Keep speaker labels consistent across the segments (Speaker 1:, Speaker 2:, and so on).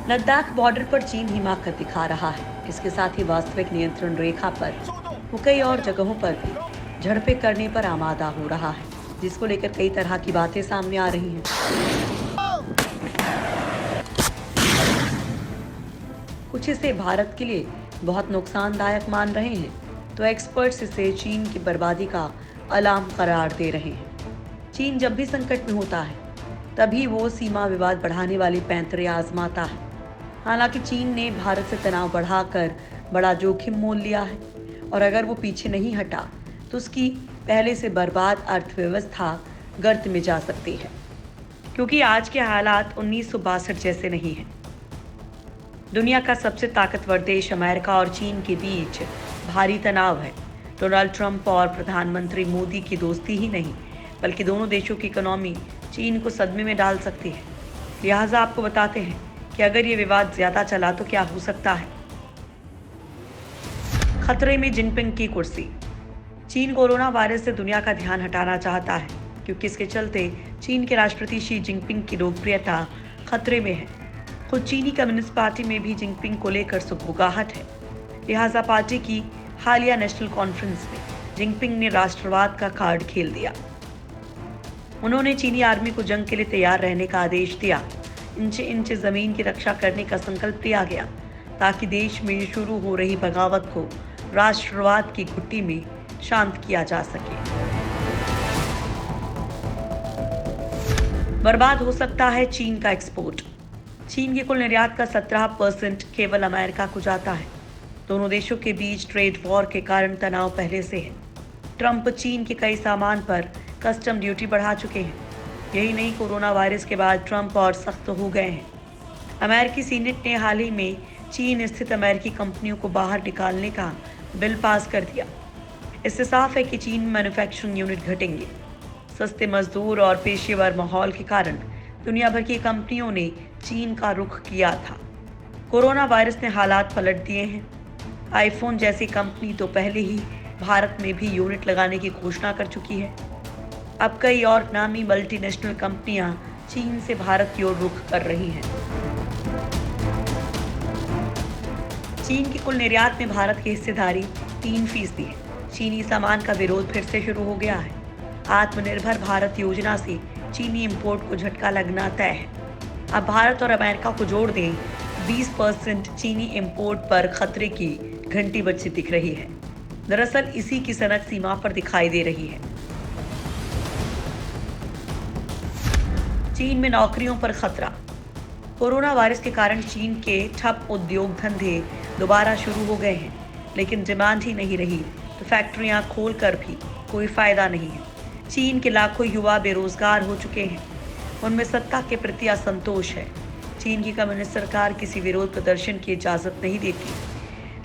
Speaker 1: Ladakh border पर चीन हिमाकत दिखा रहा है। इसके साथ ही वास्तविक नियंत्रण रेखा पर वो कई और जगहों पर भी झड़पें करने पर आमादा हो रहा है, जिसको लेकर कई तरह की बातें सामने आ रही हैं। कुछ इसे भारत के लिए बहुत नुकसानदायक मान रहे हैं, तो एक्सपर्ट्स इसे चीन की बर्बादी का अलार्म करार दे रहे हैं। चीन जब भी संकट में होता है, तभी वो सीमा विवाद बढ़ाने वाली पैंतरे आजमाता है। हालांकि चीन ने भारत से तनाव बढ़ाकर बड़ा जोखिम मोल लिया है, और अगर वो पीछे नहीं हटा तो उसकी पहले से बर्बाद अर्थव्यवस्था गर्त में जा सकती है, क्योंकि आज के हालात 1962 जैसे नहीं हैं। दुनिया का सबसे ताकतवर देश अमेरिका और चीन के बीच भारी तनाव है। डोनाल्ड ट्रंप और प्रधानमंत्री मोदी की दोस्ती ही नहीं, बल्कि दोनों देशों की इकोनॉमी चीन को सदमे में डाल सकती है। लिहाजा आपको बताते हैं कि अगर ये विवाद ज्यादा चला तो क्या हो सकता है। खतरे में जिनपिंग की कुर्सी। चीन कोरोना वायरस से दुनिया का ध्यान हटाना चाहता है, क्योंकि इसके चलते चीन के राष्ट्रपति शी जिनपिंग की लोकप्रियता खतरे में है। खुद चीनी कम्युनिस्ट पार्टी में भी जिनपिंग को लेकर सुगबुगाहट है। लिहाजा पार्टी की हालिया नेशनल कॉन्फ्रेंस में जिनपिंग ने राष्ट्रवाद का कार्ड खेल दिया। उन्होंने चीनी आर्मी को जंग के लिए तैयार रहने का आदेश दिया। इंच इंच जमीन की रक्षा करने का संकल्प लिया गया, ताकि देश में शुरू हो रही बगावत को राष्ट्रवाद की घुट्टी में शांत किया जा सके। बर्बाद हो सकता है चीन का एक्सपोर्ट। चीन के कुल निर्यात का 17% केवल अमेरिका को जाता है। दोनों देशों के बीच ट्रेड वॉर के कारण तनाव पहले से है। ट्रंप चीन के कई सामान पर कस्टम ड्यूटी बढ़ा चुके हैं। यही नहीं, कोरोना वायरस के बाद ट्रंप और सख्त हो गए हैं। अमेरिकी सीनेट ने हाल ही में चीन स्थित अमेरिकी कंपनियों को बाहर निकालने का बिल पास कर दिया। इससे साफ है कि चीन में मैन्युफैक्चरिंग यूनिट घटेंगे। सस्ते मजदूर और पेशेवर माहौल के कारण दुनिया भर की कंपनियों ने चीन का रुख किया था। कोरोना वायरस ने हालात पलट दिए हैं। आईफोन जैसी कंपनी तो पहले ही भारत में भी यूनिट लगाने की घोषणा कर चुकी है। अब कई और नामी मल्टीनेशनल कंपनियां चीन से भारत की ओर रुख कर रही हैं। चीन की कुल निर्यात में भारत की हिस्सेदारी 3% है। चीनी सामान का विरोध फिर से शुरू हो गया है। आत्मनिर्भर भारत योजना से चीनी इंपोर्ट को झटका लगना तय है। अब भारत और अमेरिका को जोड़ दें, 20% चीनी इंपोर्ट पर खतरे की घंटी बजती दिख रही है। दरअसल इसी की सनक सीमा पर दिखाई दे रही है। चीन में नौकरियों पर खतरा। कोरोना वायरस के कारण चीन के ठप उद्योग धंधे दोबारा शुरू हो गए हैं, लेकिन डिमांड ही नहीं रही तो फैक्ट्रियां खोलकर भी कोई फायदा नहीं है। चीन के लाखों युवा बेरोजगार हो चुके हैं। उनमें सत्ता के प्रति असंतोष है। चीन की कम्युनिस्ट सरकार किसी विरोध प्रदर्शन की इजाजत नहीं देती,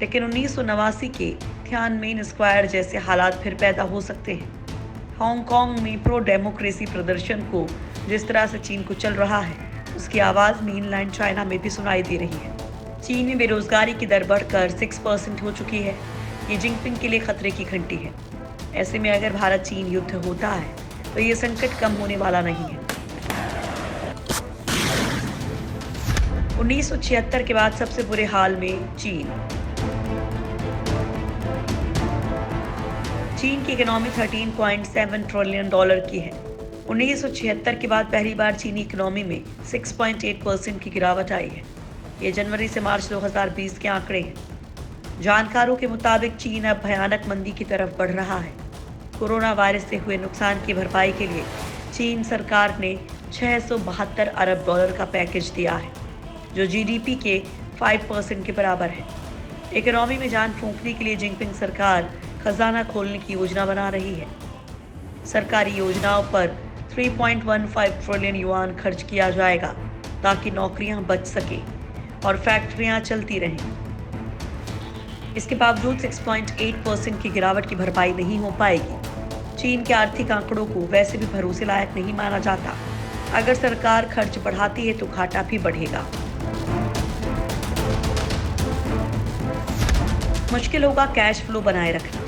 Speaker 1: लेकिन 1989 के तियानमेन स्क्वायर जैसे हालात फिर पैदा हो सकते हैं। हांगकांग में प्रो डेमोक्रेसी प्रदर्शन को जिस तरह से चीन को चल रहा है, उसकी आवाज़ मेनलैंड चाइना में भी सुनाई दे रही है। चीन में बेरोजगारी की दर बढ़कर 6% हो चुकी है। ये जिनपिंग के लिए खतरे की घंटी है। ऐसे में अगर भारत चीन युद्ध होता है तो ये संकट कम होने वाला नहीं है। 1976 के बाद सबसे बुरे हाल में चीन की इकोनॉमी 13.7 ट्रिलियन डॉलर की है। 1976 के बाद पहली बार चीनी इकोनॉमी में 6.8% की गिरावट आई है। ये जनवरी से मार्च 2020 के आंकड़े हैं। जानकारों के मुताबिक चीन अब भयानक मंदी की तरफ बढ़ रहा है। कोरोना वायरस से हुए नुकसान की भरपाई के लिए चीन सरकार ने 672 अरब डॉलर का पैकेज दिया है, जो जीडीपी के 5% के बराबर है। इकोनॉमी में जान फूंकने के लिए जिनपिंग सरकार खजाना खोलने की योजना बना रही है। सरकारी योजनाओं पर 3.15 ट्रिलियन युआन खर्च किया जाएगा, ताकि नौकरियां बच सके और फैक्ट्रियां चलती रहें। इसके बावजूद 6.8% की गिरावट की भरपाई नहीं हो पाएगी। चीन के आर्थिक आंकड़ों को वैसे भी भरोसे लायक नहीं माना जाता। अगर सरकार खर्च बढ़ाती है तो घाटा भी बढ़ेगा। मुश्किल होगा कैश फ्लो बनाए रखना।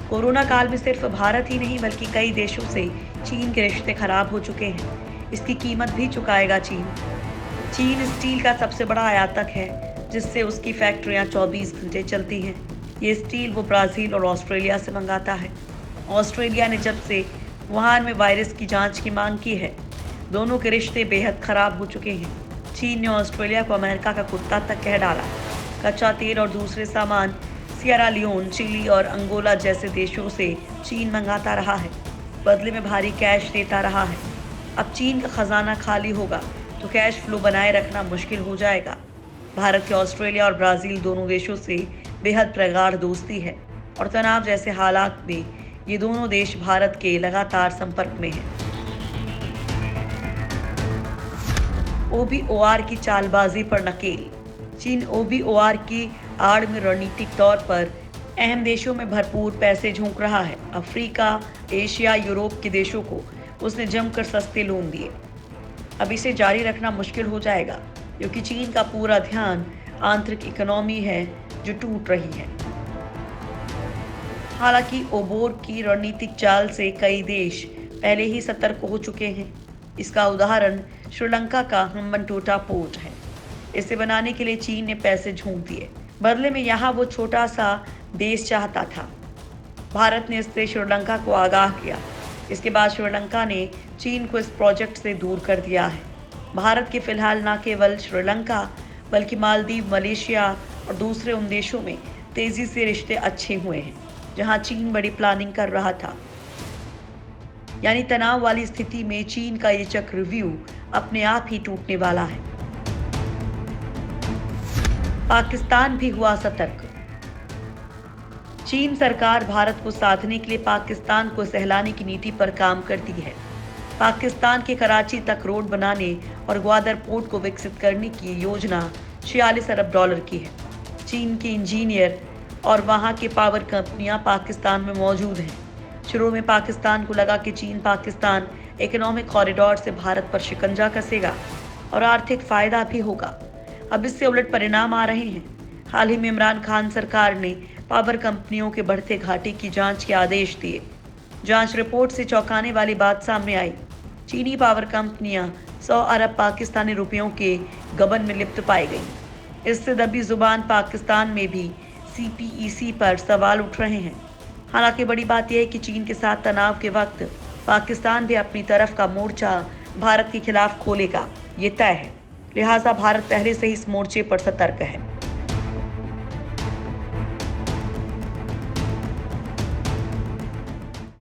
Speaker 1: कोरोना काल में सिर्फ भारत ही नहीं, बल्कि कई देशों से चीन के रिश्ते खराब हो चुके हैं। इसकी कीमत भी चुकाएगा चीन। चीन स्टील का सबसे बड़ा आयातक है, जिससे उसकी फैक्ट्रियां 24 घंटे चलती हैं। ये स्टील वो ब्राज़ील और ऑस्ट्रेलिया से मंगाता है। ऑस्ट्रेलिया ने जब से वुहान में वायरस की जांच की मांग की है, दोनों के रिश्ते बेहद खराब हो चुके हैं। चीन ने ऑस्ट्रेलिया को अमेरिका का कुत्ता तक कह डाला। कच्चा तेल और दूसरे सामान सियरा लियोन, चिली और अंगोला जैसे देशों से चीन मंगाता रहा है, बदले में भारी कैश देता रहा है। अब चीन का खजाना खाली होगा तो कैश फ्लो बनाए रखना मुश्किल हो जाएगा। भारत की ऑस्ट्रेलिया और ब्राज़ील दोनों देशों से बेहद प्रगाढ़ दोस्ती है और तनाव जैसे हालात में ये दोनों देश भारत के लगातार संपर्क में हैं। ओबीओआर की चालबाजी पर नकेल। चीन ओबीओआर की आड़ में रणनीतिक तौर पर अहम देशों में भरपूर पैसे झोंक रहा है। अफ्रीका, एशिया, यूरोप के देशों को उसने जमकर सस्ते लोन दिए। अब इसे जारी रखना मुश्किल हो जाएगा, क्योंकि चीन का पूरा ध्यान आंतरिक इकोनॉमी है जो टूट रही है। हालांकि ओबोर की रणनीतिक चाल से कई देश पहले ही सतर्क हो चुके हैं। इसका उदाहरण श्रीलंका का हम्बनटोटा पोर्ट है। इसे बनाने के लिए चीन ने पैसे झोंक दिए, बदले में यहाँ वो छोटा सा देश चाहता था। भारत ने इससे श्रीलंका को आगाह किया। इसके बाद श्रीलंका ने चीन को इस प्रोजेक्ट से दूर कर दिया है। भारत के फिलहाल न केवल श्रीलंका बल्कि मालदीव, मलेशिया और दूसरे उन देशों में तेजी से रिश्ते अच्छे हुए हैं जहां चीन बड़ी प्लानिंग कर रहा था। यानी तनाव वाली स्थिति में चीन का ये चक्रव्यूह अपने आप ही टूटने वाला है। पाकिस्तान भी हुआ सतर्क। चीन सरकार भारत को साधने के लिए पाकिस्तान को सहलाने की नीति पर काम करती है। पाकिस्तान के कराची तक रोड बनाने और ग्वादर पोर्ट को विकसित करने की योजना 46 अरब डॉलर की है। चीन के इंजीनियर और वहां के पावर कंपनियां पाकिस्तान में मौजूद हैं। शुरू में पाकिस्तान को लगा कि चीन पाकिस्तान इकोनॉमिक कॉरिडोर से भारत पर शिकंजा कसेगा और आर्थिक फायदा भी होगा। अब इससे उलट परिणाम आ रहे हैं। हाल ही में इमरान खान सरकार ने पावर कंपनियों के बढ़ते घाटे की जांच के आदेश दिए। जांच रिपोर्ट से चौंकाने वाली बात सामने आई। चीनी पावर कंपनियां 100 अरब पाकिस्तानी रुपयों के गबन में लिप्त पाई गईं। इससे दबी जुबान पाकिस्तान में भी सीपीईसी पर सवाल उठ रहे हैं। हालांकि बड़ी बात यह है कि चीन के साथ तनाव के वक्त पाकिस्तान भी अपनी तरफ का मोर्चा भारत के खिलाफ खोलेगा, ये तय है। लिहाजा भारत पहले से ही इस मोर्चे पर सतर्क है।